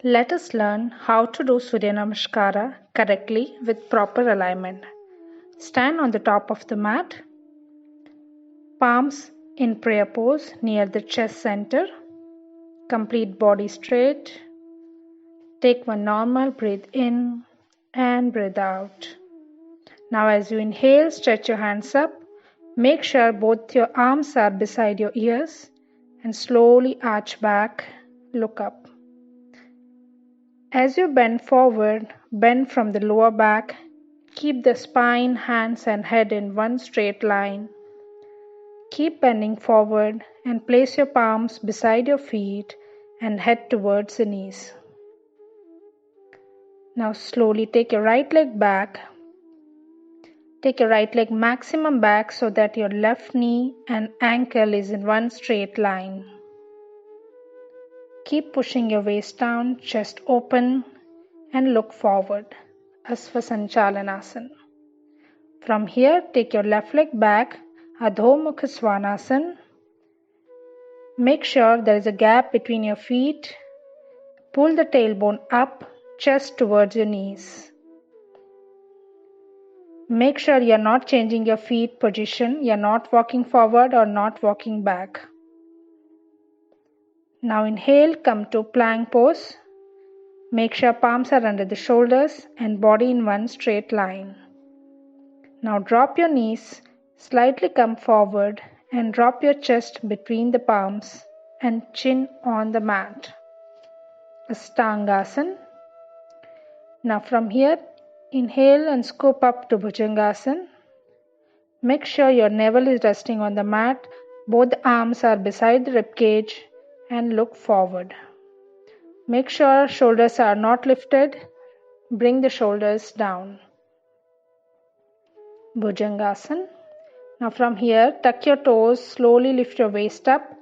Let us learn how to do Surya Namaskara correctly with proper alignment. Stand on the top of the mat, palms in prayer pose near the chest center. Complete body straight. Take one normal breath in and breathe out. Now as you inhale, stretch your hands up. Make sure both your arms are beside your ears and slowly arch back, look up. As you bend forward, bend from the lower back. Keep the spine, hands and head in one straight line. Keep bending forward and place your palms beside your feet and head towards the knees. Now slowly take your right leg back. Take your right leg maximum back so that your left knee and ankle is in one straight line. Keep pushing your waist down, chest open and look forward. Asvasanchalanasana. From here, take your left leg back, Adho Mukha Svanasana. Make sure there is a gap between your feet. Pull the tailbone up, chest towards your knees. Make sure you are not changing your feet position. You are not walking forward or not walking back. Now inhale, come to plank pose. Make sure palms are under the shoulders and body in one straight line. Now drop your knees, slightly come forward and drop your chest between the palms and chin on the mat. Ashtangasana. Now from here, inhale and scoop up to Bhujangasana. Make sure your navel is resting on the mat, both arms are beside the ribcage and look forward. Make sure shoulders are not lifted, bring the shoulders down. Bhujangasana. Now from here, tuck your toes, slowly lift your waist up,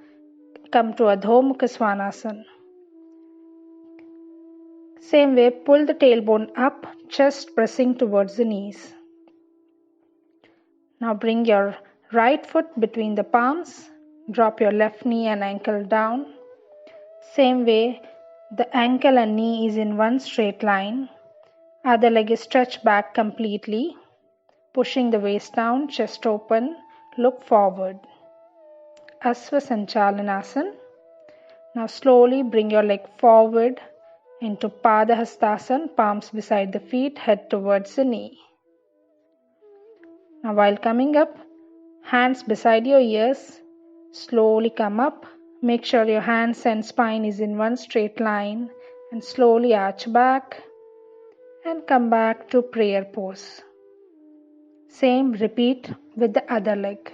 come to Adho Mukha Svanasana. Same way, pull the tailbone up, chest pressing towards the knees. Now bring your right foot between the palms, drop your left knee and ankle down. Same way, the ankle and knee is in one straight line. Other leg is stretched back completely. Pushing the waist down, chest open, look forward. Asvasanchalanasana. Now slowly bring your leg forward into Padahastasana, palms beside the feet, head towards the knee. Now while coming up, hands beside your ears, slowly come up. Make sure your hands and spine is in one straight line and slowly arch back and come back to prayer pose. Same repeat with the other leg.